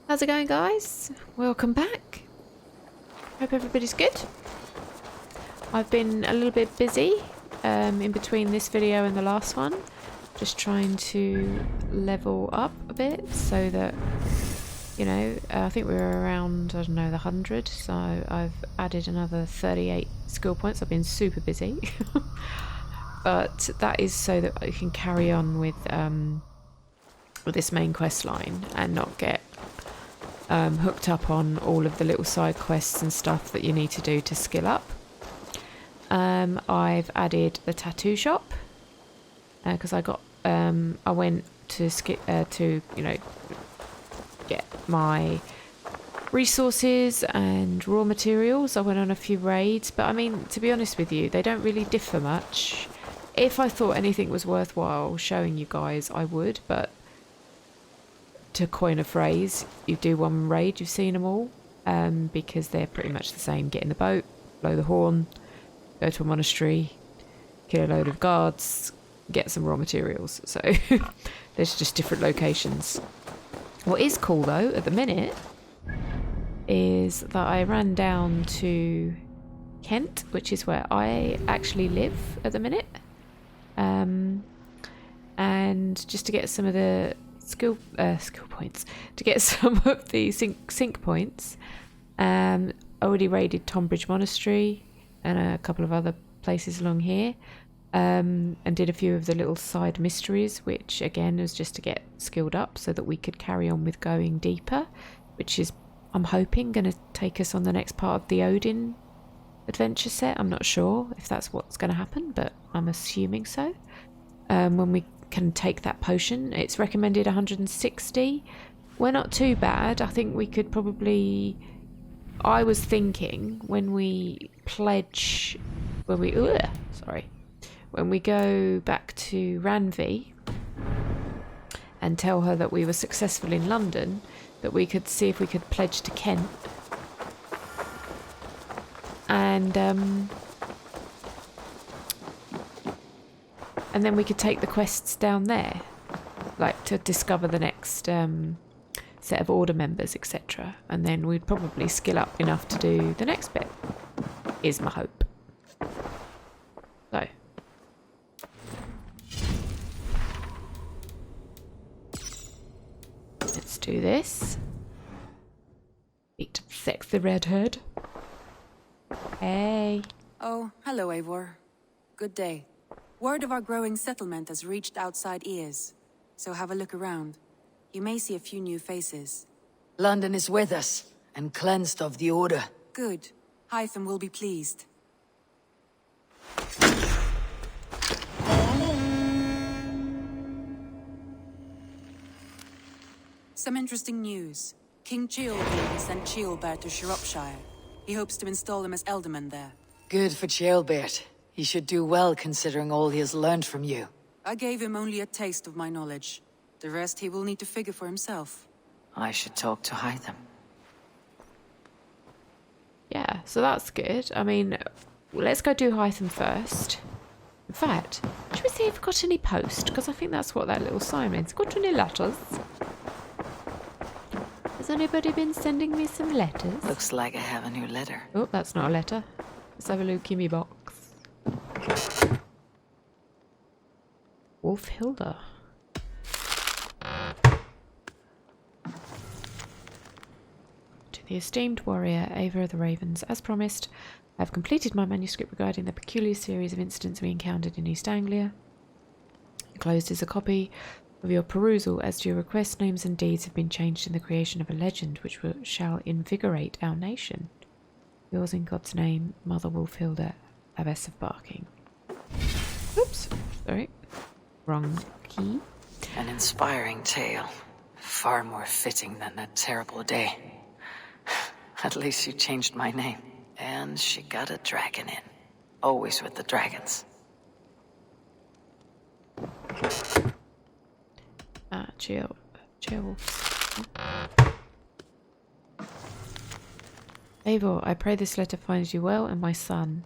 How's it going, guys? Welcome back. Hope everybody's good. I've been a little bit busy in between this video and the last one. Just trying to level up a bit so that, you know, I think we were around, I don't know, the 100. So I've added another 38 skill points. I've been super busy. But that is so that I can carry on with this main quest line and not get hooked up on all of the little side quests and stuff that you need to do to skill up. I've added the tattoo shop because I went to get my resources and raw materials. I went on a few raids, but I mean, to be honest with you, they don't really differ much. If I thought anything was worthwhile showing you guys, I would, but to coin a phrase, you do one raid, you've seen them all, because they're pretty much the same. Get in the boat, blow the horn, go to a monastery, kill a load of guards, get some raw materials. So there's just different locations. What is cool though at the minute is that I ran down to Kent, which is where I actually live at the minute, and just to get some of the skill points, to get some of the sync points. Already raided Tonbridge Monastery and a couple of other places along here, and did a few of the little side mysteries, which again was just to get skilled up so that we could carry on with going deeper, which is, I'm hoping, going to take us on the next part of the Odin adventure set. I'm not sure if that's what's going to happen, but I'm assuming so. When we can take that potion, it's recommended 160. We're not too bad. I think we could probably, I was thinking when we pledge, when we go back to Randvi and tell her that we were successful in London, that we could see if we could pledge to Kent and then we could take the quests down there, like to discover the next set of order members, etc. And then we'd probably skill up enough to do the next bit, is my hope. So. Let's do this. Meet sexy redhead. Hey. Oh, hello, Eivor. Good day. Word of our growing settlement has reached outside ears, so have a look around. You may see a few new faces. London is with us, and cleansed of the Order. Good. Hytham will be pleased. Some interesting news. King Ceolbert sent Ceolbert to Shropshire. He hopes to install him as Elderman there. Good for Ceolbert. He should do well considering all he has learned from you. I gave him only a taste of my knowledge. The rest he will need to figure for himself. I should talk to Hytham. Yeah, so that's good. I mean, let's go do Hytham first. In fact, should we see if we've got any post? Because I think that's what that little sign means. Got any letters? Has anybody been sending me some letters? Looks like I have a new letter. Oh, that's not a letter. Let's have a look in me box. Wolf Hilda. To the esteemed warrior, Eivor of the Ravens, as promised, I have completed my manuscript regarding the peculiar series of incidents we encountered in East Anglia. Enclosed is a copy of your perusal. As to your request, names and deeds have been changed in the creation of a legend which shall invigorate our nation. Yours in God's name, Mother Wolfhilda, Abbess of Barking. Oops, sorry. Wrong key. An inspiring tale. Far more fitting than that terrible day. At least you changed my name. And she got a dragon in. Always with the dragons. Chill. Eivor, I pray this letter finds you well and my son.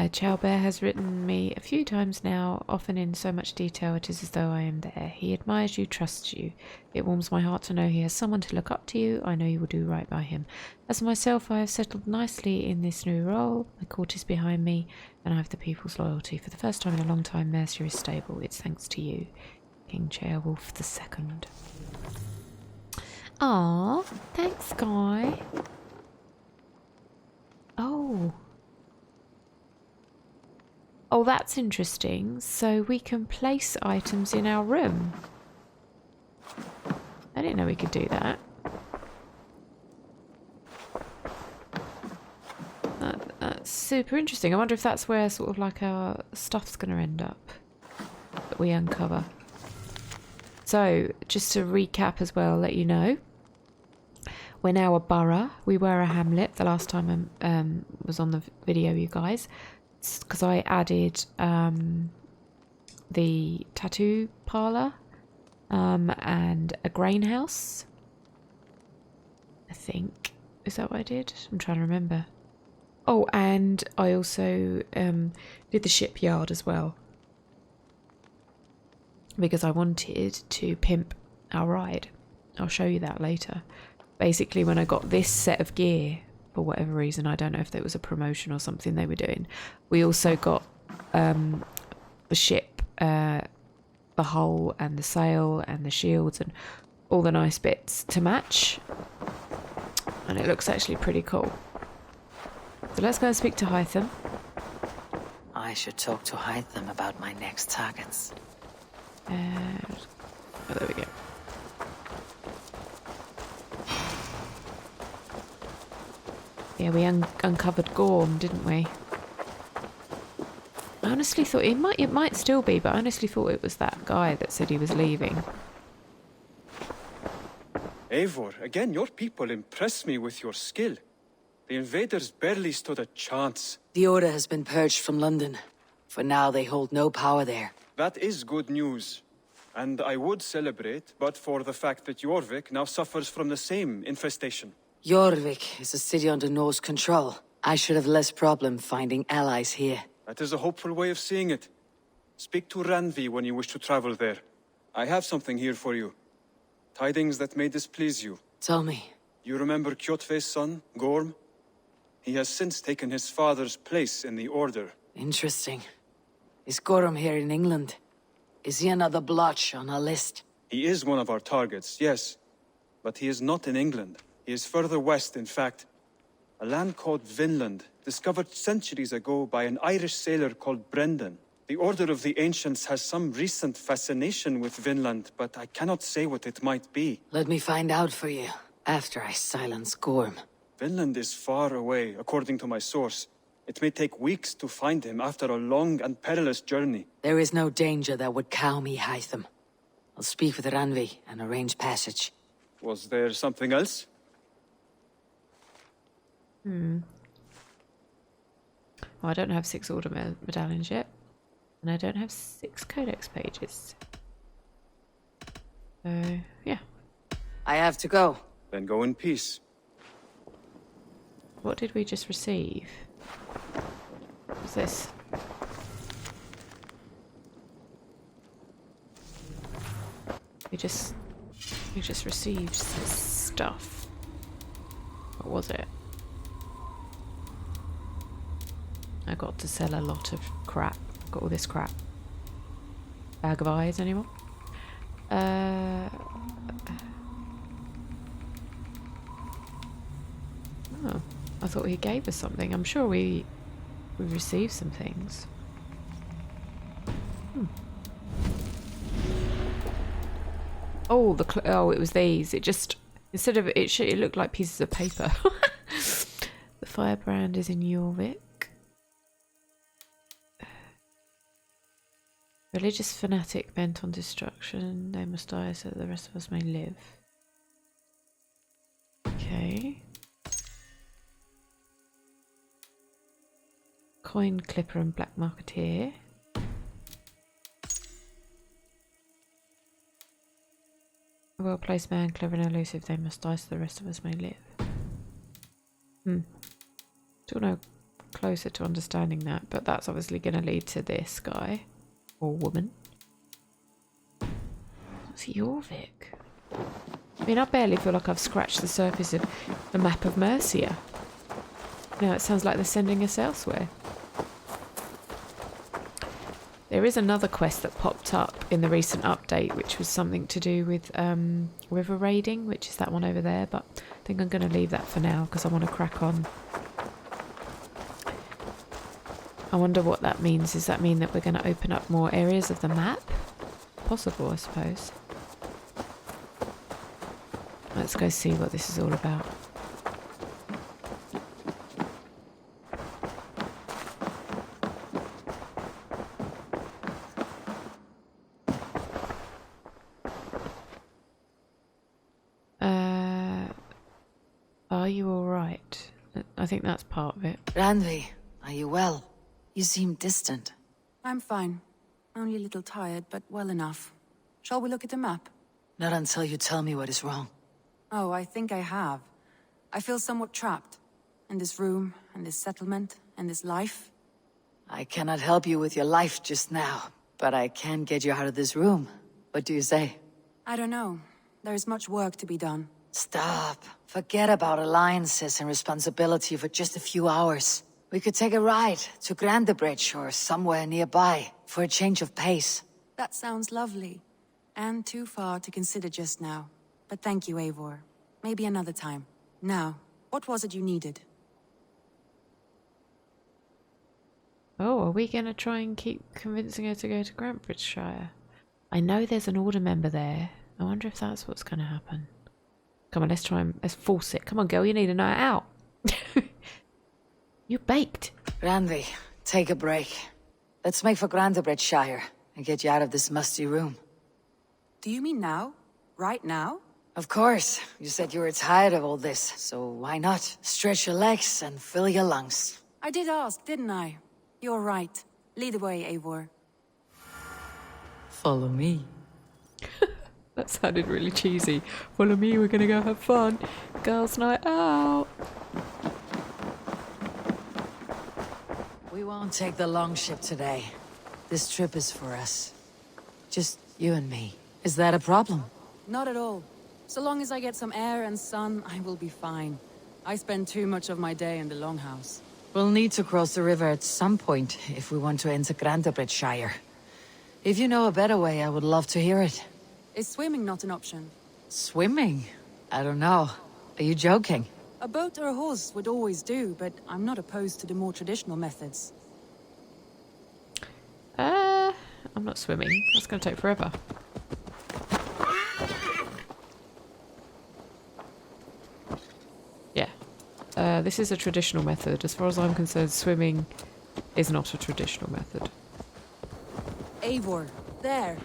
Chow Bear has written me a few times now, often in so much detail it is as though I am there. He admires you, trusts you. It warms my heart to know he has someone to look up to you. I know you will do right by him. As for myself, I have settled nicely in this new role. My court is behind me, and I have the people's loyalty. For the first time in a long time, Mercia is stable. It's thanks to you, King Ceolwulf II. Aw, thanks, Guy. Oh. Oh, that's interesting. So we can place items in our room. I didn't know we could do that. That's super interesting. I wonder if that's where sort of like our stuff's going to end up that we uncover. So, just to recap as well, let you know, we're now a borough. We were a hamlet the last time I was on the video, you guys. Because I added the tattoo parlour and a grain house. I think. Is that what I did? I'm trying to remember. Oh, and I also did the shipyard as well. Because I wanted to pimp our ride. I'll show you that later. Basically, when I got this set of gear, for whatever reason, I don't know if it was a promotion or something they were doing, we also got the ship, the hull and the sail and the shields and all the nice bits to match. And it looks actually pretty cool. So let's go and speak to Hytham. I should talk to Hytham about my next targets. And oh, there we go. Yeah, we uncovered Gorm, didn't we? I honestly thought it might still be, but I honestly thought it was that guy that said he was leaving. Eivor, again, your people impress me with your skill. The invaders barely stood a chance. The Order has been purged from London. For now, they hold no power there. That is good news. And I would celebrate, but for the fact that Jorvik now suffers from the same infestation. Jorvik is a city under Norse control. I should have less problem finding allies here. That is a hopeful way of seeing it. Speak to Randvi when you wish to travel there. I have something here for you. Tidings that may displease you. Tell me. You remember Kjotve's son, Gorm? He has since taken his father's place in the Order. Interesting. Is Gorm here in England? Is he another blotch on our list? He is one of our targets, yes. But he is not in England. He is further west, in fact. A land called Vinland, discovered centuries ago by an Irish sailor called Brendan. The Order of the Ancients has some recent fascination with Vinland, but I cannot say what it might be. Let me find out for you, after I silence Gorm. Vinland is far away, according to my source. It may take weeks to find him after a long and perilous journey. There is no danger that would cow me, Hytham. I'll speak with Randvi and arrange passage. Was there something else? Well, I don't have 6 order medallions yet. And I don't have 6 codex pages. So, yeah. I have to go. Then go in peace. What did we just receive? What's this? We just received some stuff. What was it? I got to sell a lot of crap. Got all this crap. Bag of eyes, anyone? Oh, I thought he gave us something. I'm sure we received some things. Oh, it was these. It just instead of it looked like pieces of paper. The firebrand is in Jorvik. Religious fanatic bent on destruction. They must die so that the rest of us may live. Okay. Coin clipper and black marketeer. A well-placed man, clever and elusive. They must die so the rest of us may live. Still no closer to understanding that, but that's obviously going to lead to this guy or woman. What's Jorvik? I mean, I barely feel like I've scratched the surface of the map of Mercia. Now it sounds like they're sending us elsewhere. There is another quest that popped up in the recent update, which was something to do with river raiding, which is that one over there, but I think I'm going to leave that for now because I want to crack on. I wonder what that means. Does that mean that we're going to open up more areas of the map? Possible, I suppose. Let's go see what this is all about. Are you alright? I think that's part of it. Randvi, are you well? You seem distant. I'm fine. Only a little tired, but well enough. Shall we look at the map? Not until you tell me what is wrong. Oh, I think I have. I feel somewhat trapped. In this room, and this settlement, and this life. I cannot help you with your life just now, but I can get you out of this room. What do you say? I don't know. There's much work to be done. Stop. Forget about alliances and responsibility for just a few hours. We could take a ride to Grandebridge or somewhere nearby for a change of pace. That sounds lovely. And too far to consider just now. But thank you, Eivor. Maybe another time. Now, what was it you needed? Oh, are we going to try and keep convincing her to go to Grandbridgeshire? I know there's an order member there. I wonder if that's what's going to happen. Come on, let's try and let's force it. Come on, girl, you need a night out. You baked. Randvi, take a break. Let's make for Grandebridgeshire and get you out of this musty room. Do you mean now? Right now? Of course. You said you were tired of all this, so why not? Stretch your legs and fill your lungs. I did ask, didn't I? You're right. Lead the way, Eivor. Follow me. That sounded really cheesy. Follow me, we're going to go have fun. Girls' night out. We won't take the long ship today. This trip is for us. Just you and me. Is that a problem? Not at all. So long as I get some air and sun, I will be fine. I spend too much of my day in the Longhouse. We'll need to cross the river at some point if we want to enter Grandebridgeshire. If you know a better way, I would love to hear it. Is swimming not an option? Swimming? I don't know. Are you joking? A boat or a horse would always do, but I'm not opposed to the more traditional methods. I'm not swimming. That's going to take forever. Yeah. This is a traditional method. As far as I'm concerned, swimming is not a traditional method. Eivor, there.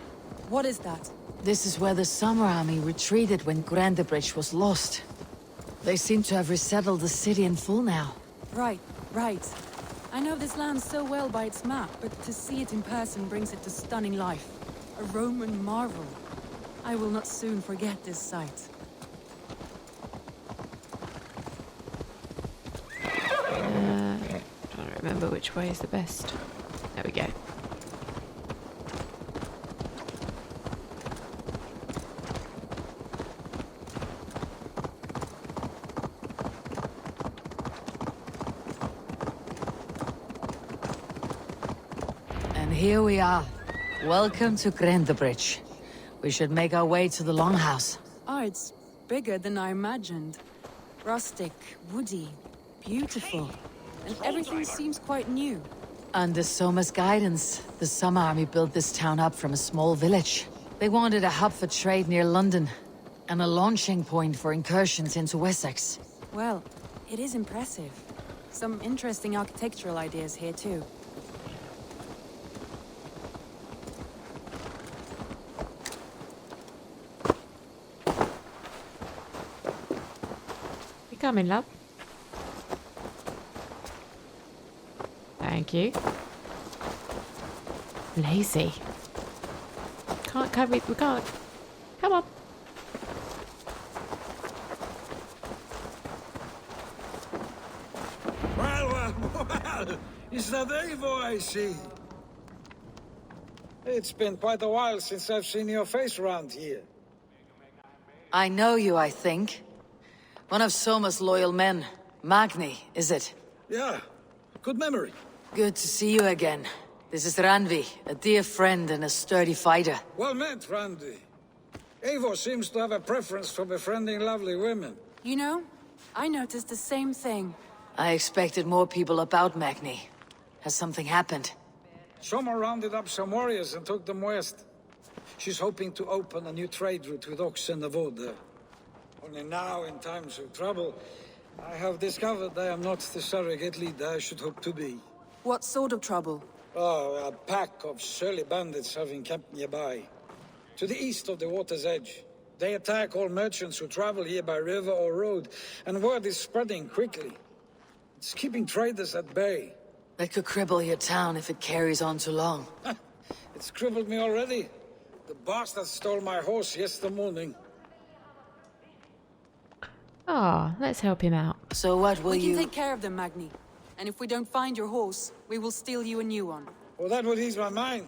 What is that? This is where the Summer Army retreated when Grandebridge was lost. They seem to have resettled the city in full now. Right. I know this land so well by its map, but to see it in person brings it to stunning life. A Roman marvel. I will not soon forget this sight. Trying to remember which way is the best. There we go. And here we are. Welcome to Grandebridge. We should make our way to the Longhouse. Ah, it's bigger than I imagined. Rustic, woody, beautiful. And everything seems quite new. Under Soma's guidance, the Summer Army built this town up from a small village. They wanted a hub for trade near London, and a launching point for incursions into Wessex. Well, it is impressive. Some interesting architectural ideas here too. You coming, love? Thank you. Lazy. We can't. Come on. Well, Is that Eivor I see? It's been quite a while since I've seen your face around here. I know you, I think. One of Soma's loyal men. Magni, is it? Yeah, good memory. Good to see you again. This is Randvi, a dear friend and a sturdy fighter. Well met, Randvi. Eivor seems to have a preference for befriending lovely women. You know, I noticed the same thing. I expected more people about Magni. Has something happened? Soma rounded up some warriors and took them west. She's hoping to open a new trade route with Ox and Avod there. Only now, in times of trouble, I have discovered I am not the surrogate leader I should hope to be. What sort of trouble? Oh, a pack of surly bandits have encamped nearby. To the east of the water's edge. They attack all merchants who travel here by river or road, and word is spreading quickly. It's keeping traders at bay. That could cripple your town if it carries on too long. It's crippled me already. The bastard stole my horse yesterday morning. Ah, let's help him out. So what will We can you... take care of them, Magni. And if we don't find your horse, we will steal you a new one. Well, that would ease my mind.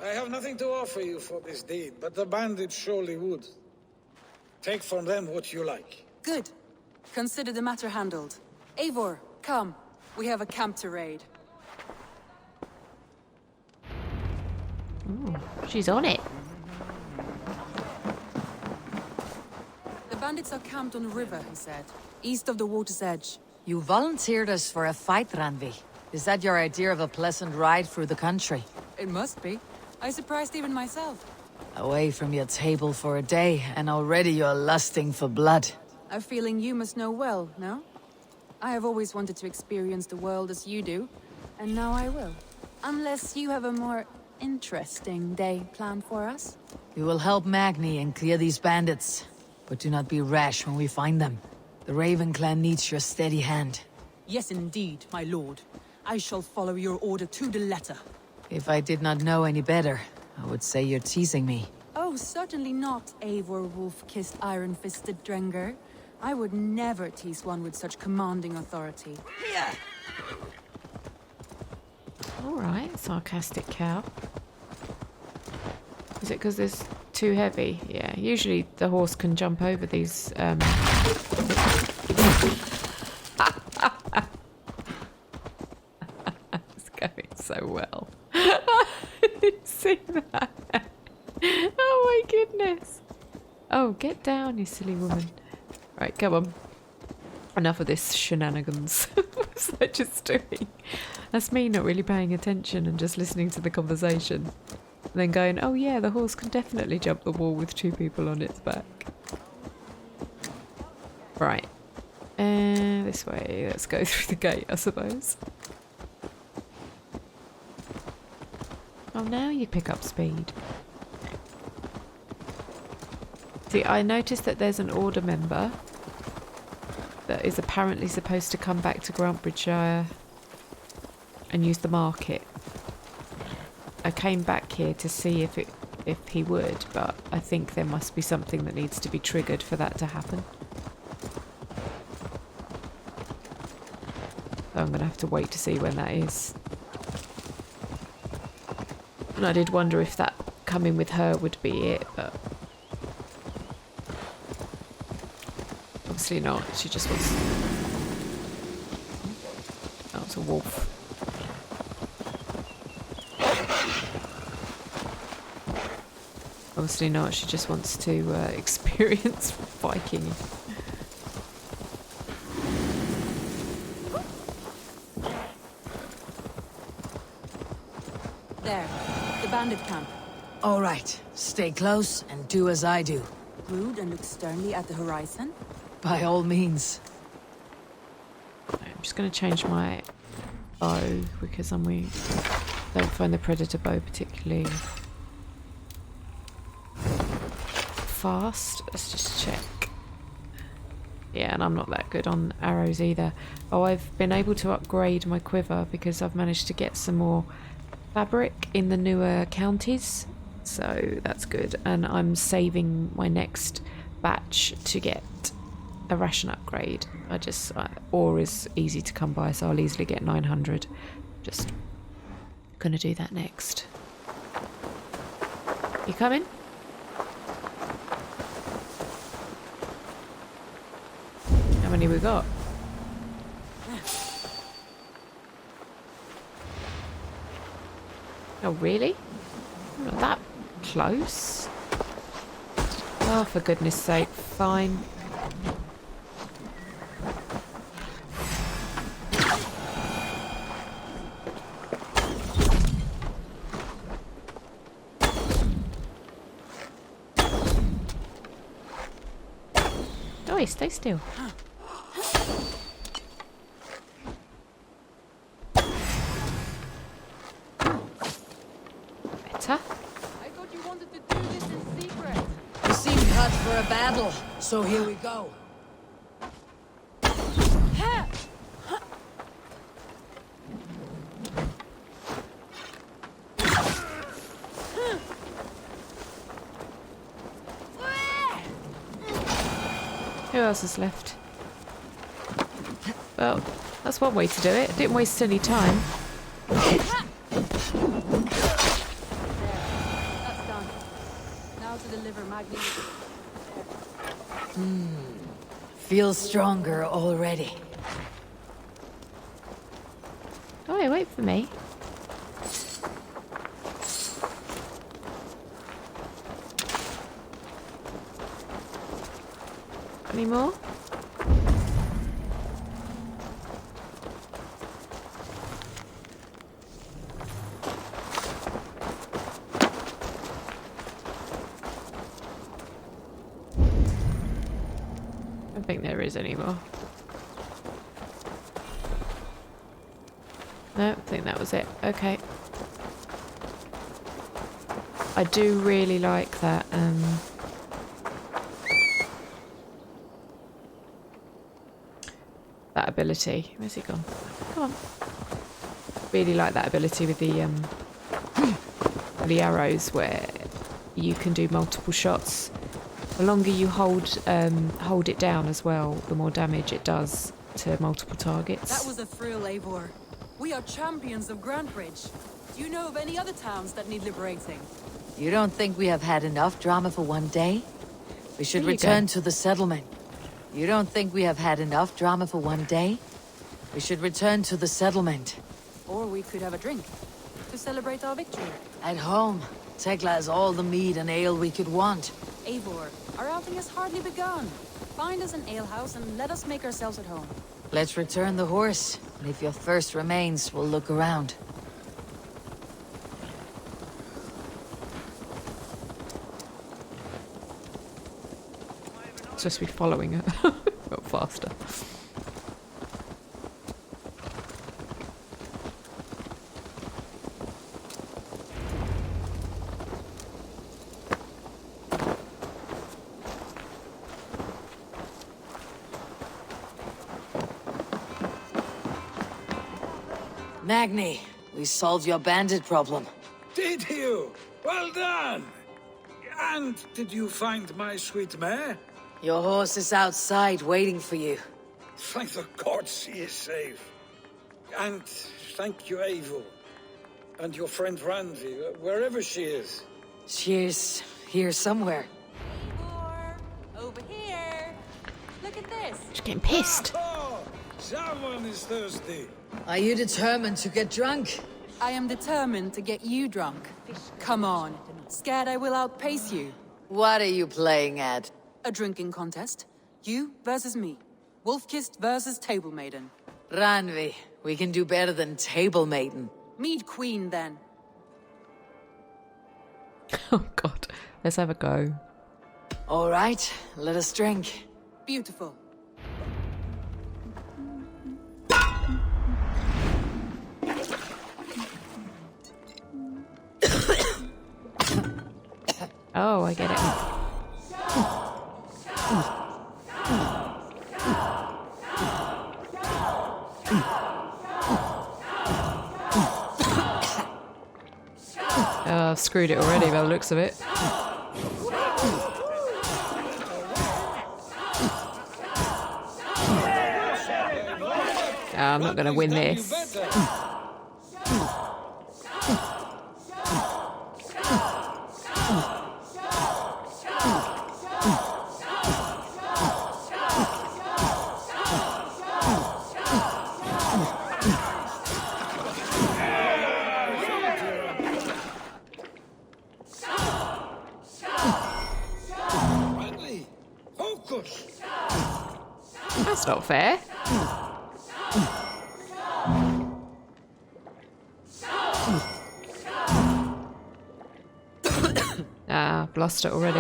I have nothing to offer you for this deed, but the bandits surely would. Take from them what you like. Good. Consider the matter handled. Eivor, come. We have a camp to raid. Ooh, she's on it. The bandits are camped on a river, he said. East of the water's edge. You volunteered us for a fight, Randvi. Is that your idea of a pleasant ride through the country? It must be. I surprised even myself. Away from your table for a day, and already you're lusting for blood. A feeling you must know well, no? I have always wanted to experience the world as you do, and now I will. Unless you have a more interesting day planned for us. We will help Magni and clear these bandits. But do not be rash when we find them. The Raven clan needs your steady hand. Yes, indeed, my lord. I shall follow your order to the letter. If I did not know any better, I would say you're teasing me. Oh, certainly not, Eivor wolf-kissed iron-fisted Drenger. I would never tease one with such commanding authority. Alright, sarcastic cow. Is it because there's too heavy? Yeah, usually the horse can jump over these. It's going so well. I didn't see that. Oh my goodness. Oh, get down, you silly woman. Right, come on. Enough of this shenanigans. What's I just doing? That's me not really paying attention and just listening to the conversation. And then going, oh yeah, the horse can definitely jump the wall with two people on its back. Right. This way. Let's go through the gate, I suppose. Oh, now you pick up speed. See, I noticed that there's an order member that is apparently supposed to come back to Grantbridgeshire and use the market. I came back here to see if he would, but I think there must be something that needs to be triggered for that to happen. So I'm going to have to wait to see when that is. And I did wonder if that coming with her would be it, but obviously not. She just wants... Oh, it's a wolf. Obviously not. She just wants to experience Viking. There, the bandit camp. All right, stay close and do as I do. Rude and look sternly at the horizon. By all means. I'm just going to change my bow because don't find the predator bow particularly fast. Let's just check. Yeah, and I'm not that good on arrows either. Oh, I've been able to upgrade my quiver because I've managed to get some more fabric in the newer counties, so that's good. And I'm saving my next batch to get a ration upgrade. Ore is easy to come by, so I'll easily get 900. Just gonna do that next. You coming? How many we got? Oh, really? Not that close. Oh, for goodness sake, fine. Oi, stay still. Better. I thought you wanted to do this in secret. You seem cut for a battle, so here we go. Who else is left? Well, that's one way to do it. Didn't waste any time. That's done. Now to deliver Magni. Feel stronger already. Oh, yeah, wait for me. Any more? I don't think there is any more. No, I think that was it. Okay. I do really like that. That ability. Where's he gone? Come on. Really like that ability with the arrows, where you can do multiple shots. The longer you hold it down as well, the more damage it does to multiple targets. That was a thrill, Eivor. We are champions of Grantbridge. Do you know of any other towns that need liberating? You don't think we have had enough drama for one day? We should There you return go. to the settlement. You don't think we have had enough drama for one day? We should return to the settlement. Or we could have a drink to celebrate our victory. At home, Tekla has all the mead and ale we could want. Eivor, our outing has hardly begun. Find us an alehouse and let us make ourselves at home. Let's return the horse, and if your thirst remains, we'll look around. Supposed to be following it. Got faster. Magni, we solved your bandit problem. Did you? Well done! And did you find my sweet mare? Your horse is outside waiting for you. Thank the gods he is safe. And thank you, Eivor. And your friend Randvi, wherever she is. She's here somewhere. Eivor, over here. Look at this. She's getting pissed. Oh, someone is thirsty. Are you determined to get drunk? I am determined to get you drunk. Come on. Scared I will outpace you. What are you playing at? A drinking contest. You versus me. Wolf-kissed versus table maiden. Randvi, we can do better than table maiden. Mead queen, then. Oh god. Let's have a go. All right, let us drink. Beautiful. Oh, I get it. Oh, I've screwed it already by the looks of it. I'm not going to win this. Focus! That's not fair. I've lost it already.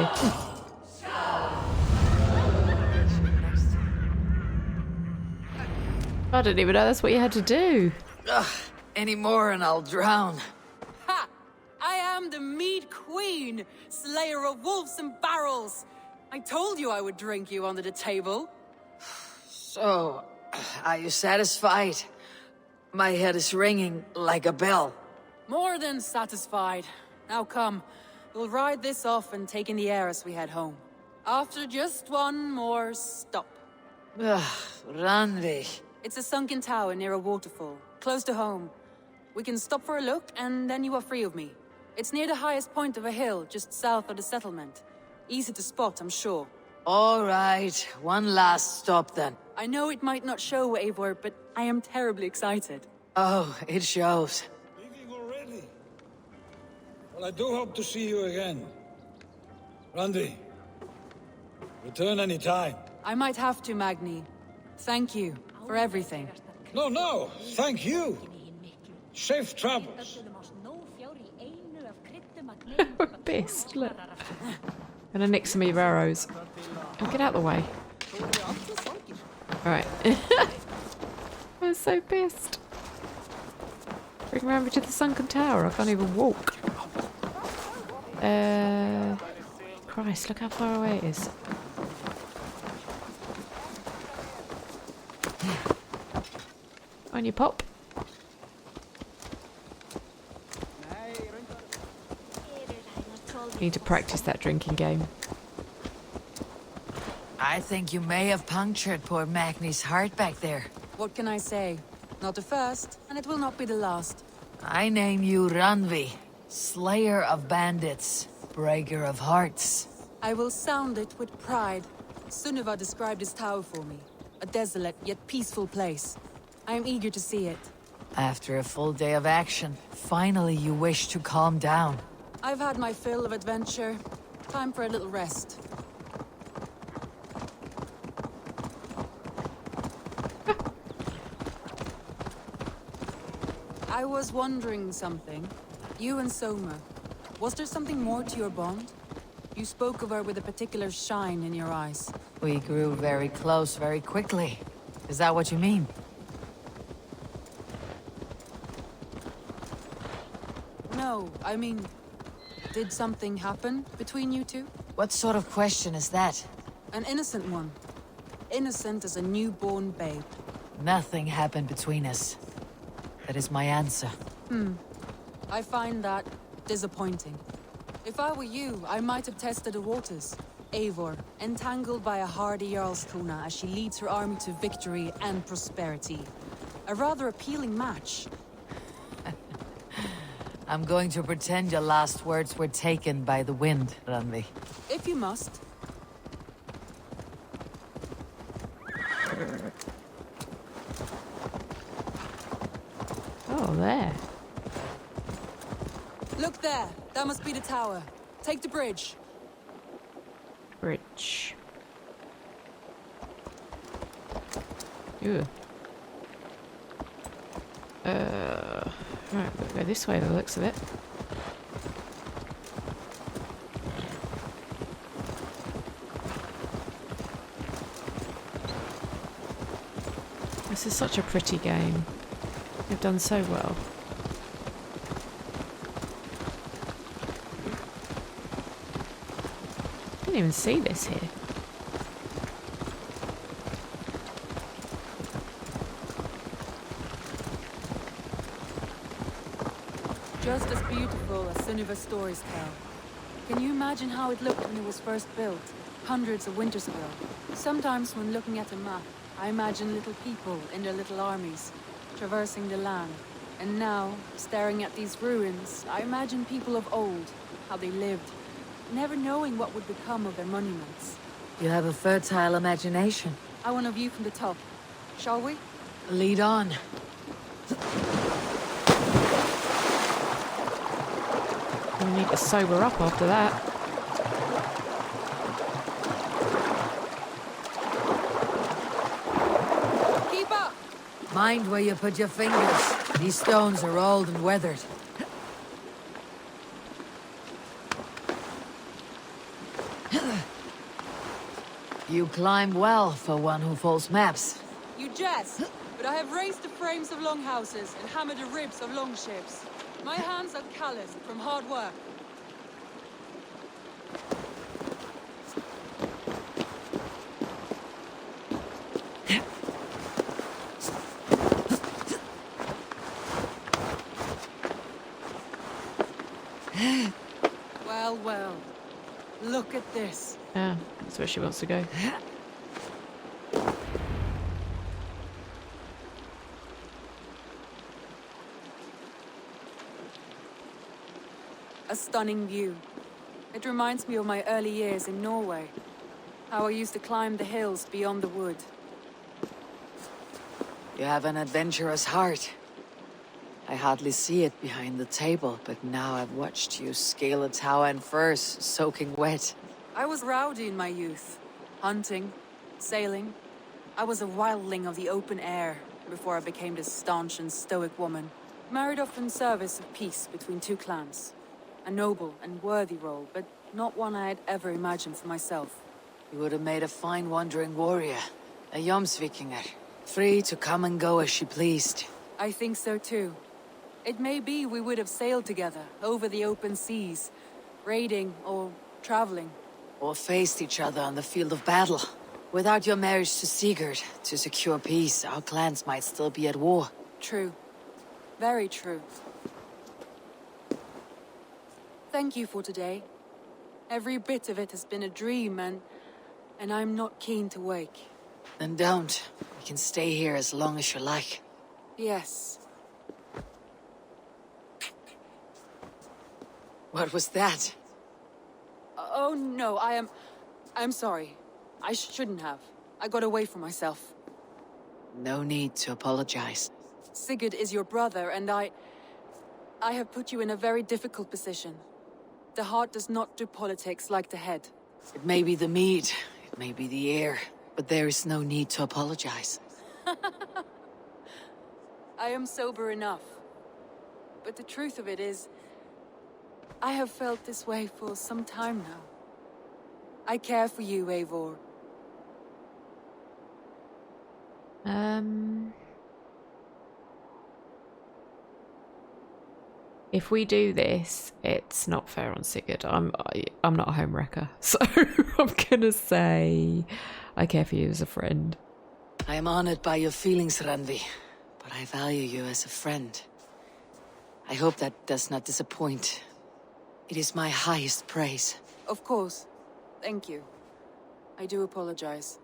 I didn't even know that's what you had to do. Ugh, any more and I'll drown. Ha! I am the Mead Queen, slayer of wolves and barrels. I told you I would drink you under the table. So, are you satisfied? My head is ringing like a bell. More than satisfied. Now come, we'll ride this off and take in the air as we head home. After just one more stop. Ugh, Randvi. It's a sunken tower near a waterfall, close to home. We can stop for a look, and then you are free of me. It's near the highest point of a hill, just south of the settlement. Easy to spot, I'm sure. All right, one last stop then. I know it might not show, Eivor, but I am terribly excited. Oh, it shows. Leaving already? Well, I do hope to see you again. Randvi, return any time. I might have to, Magni. Thank you for everything. No, thank you. Safe travels. We're pissed, look. Gonna nick some of your arrows. Oh, get out of the way. Alright. I'm so pissed. Bring me over to the sunken tower. I can't even walk. Christ, look how far away it is. On your pop. Need to practice that drinking game. I think you may have punctured poor Magni's heart back there. What can I say? Not the first, and it will not be the last. I name you Randvi, slayer of bandits, breaker of hearts. I will sound it with pride. Sunniva described this tower for me. A desolate yet peaceful place. I am eager to see it. After a full day of action, finally you wish to calm down. I've had my fill of adventure. Time for a little rest. I was wondering something. You and Soma. Was there something more to your bond? You spoke of her with a particular shine in your eyes. We grew very close very quickly. Is that what you mean? No, I mean... Did something happen between you two? What sort of question is that? An innocent one. Innocent as a newborn babe. Nothing happened between us. That is my answer. I find that disappointing. If I were you, I might have tested the waters. Eivor, entangled by a hardy Jarlskona as she leads her army to victory and prosperity. A rather appealing match. I'm going to pretend your last words were taken by the wind, Randvi. If you must. Oh, there. Look there. That must be the tower. Take the bridge. Bridge. Ew. Right, we'll go this way by the looks of it. This is such a pretty game. They've done so well. I didn't even see this here. Just as beautiful as Sunniva's stories tell. Can you imagine how it looked when it was first built, hundreds of winters ago? Sometimes when looking at a map, I imagine little people in their little armies, traversing the land. And now, staring at these ruins, I imagine people of old, how they lived, never knowing what would become of their monuments. You have a fertile imagination. I want a view from the top. Shall we? Lead on. We need to sober up after that. Keep up! Mind where you put your fingers. These stones are old and weathered. You climb well for one who folds maps. You jest, but I have raised the frames of longhouses and hammered the ribs of longships. My hands are calloused from hard work. Well, well. Look at this. Yeah, that's where she wants to go. A stunning view. It reminds me of my early years in Norway. How I used to climb the hills beyond the wood. You have an adventurous heart. I hardly see it behind the table, but now I've watched you scale a tower in furs, soaking wet. I was rowdy in my youth. Hunting, sailing. I was a wildling of the open air before I became this staunch and stoic woman. Married off in service of peace between two clans. A noble and worthy role, but not one I had ever imagined for myself. You would have made a fine wandering warrior. A Jomsvikinger. Free to come and go as she pleased. I think so too. It may be we would have sailed together over the open seas, raiding or traveling. Or faced each other on the field of battle. Without your marriage to Sigurd, to secure peace, our clans might still be at war. True. Very true. Thank you for today. Every bit of it has been a dream, and I'm not keen to wake. Then don't. We can stay here as long as you like. Yes. What was that? Oh no, I'm sorry. I shouldn't have. I got away from myself. No need to apologize. Sigurd is your brother, and I have put you in a very difficult position. The heart does not do politics like the head. It may be the mead, it may be the air, but there is no need to apologize. I am sober enough. But the truth of it is, I have felt this way for some time now. I care for you, Eivor. If we do this, it's not fair on Sigurd. I'm not a homewrecker, so I'm gonna say I care for you as a friend. I am honored by your feelings, Randvi, but I value you as a friend. I hope that does not disappoint. It is my highest praise. Of course. Thank you. I do apologize.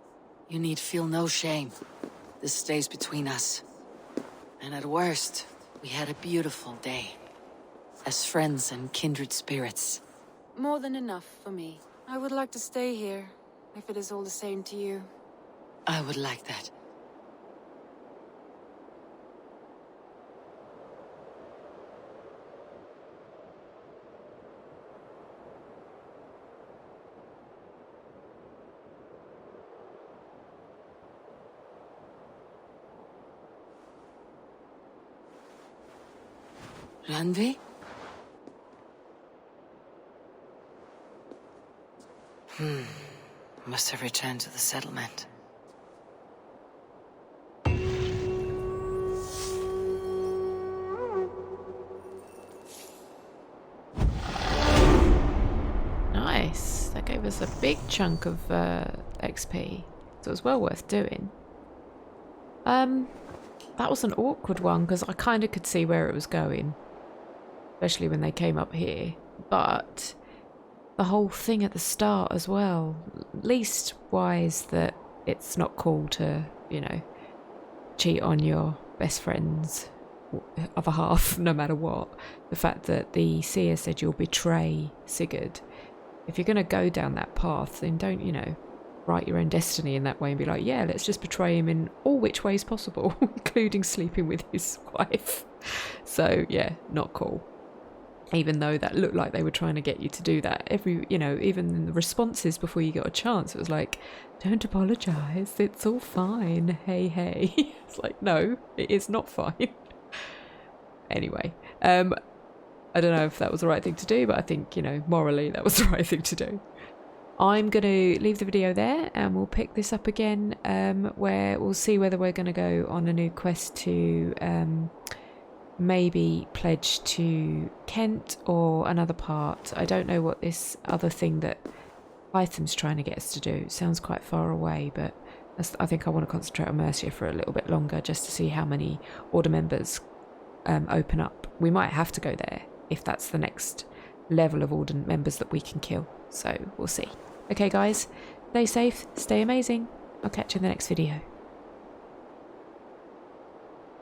You need feel no shame. This stays between us. And at worst, we had a beautiful day. As friends and kindred spirits. More than enough for me. I would like to stay here, if it is all the same to you. I would like that. Randvi? Must have returned to the settlement. Nice. That gave us a big chunk of XP, so it was well worth doing. That was an awkward one because I kind of could see where it was going, especially when they came up here. But the whole thing at the start as well, least wise that it's not cool to, you know, cheat on your best friend's other half, no matter what. The fact that the seer said you'll betray Sigurd. If you're going to go down that path, then don't, you know, write your own destiny in that way and be like, yeah, let's just betray him in all which ways possible, including sleeping with his wife. So, yeah, not cool. Even though that looked like they were trying to get you to do that. Even in the responses before you got a chance, it was like, don't apologise, it's all fine, hey. It's like, no, it is not fine. Anyway, I don't know if that was the right thing to do, but I think, you know, morally that was the right thing to do. I'm going to leave the video there and we'll pick this up again where we'll see whether we're going to go on a new quest to maybe pledge to Kent or another part. I don't know what this other thing that Python's trying to get us to do. It sounds quite far away, but I think I want to concentrate on Mercia for a little bit longer just to see how many Order members open up. We might have to go there if that's the next level of Order members that we can kill. So we'll see. Okay guys, stay safe, stay amazing. I'll catch you in the next video.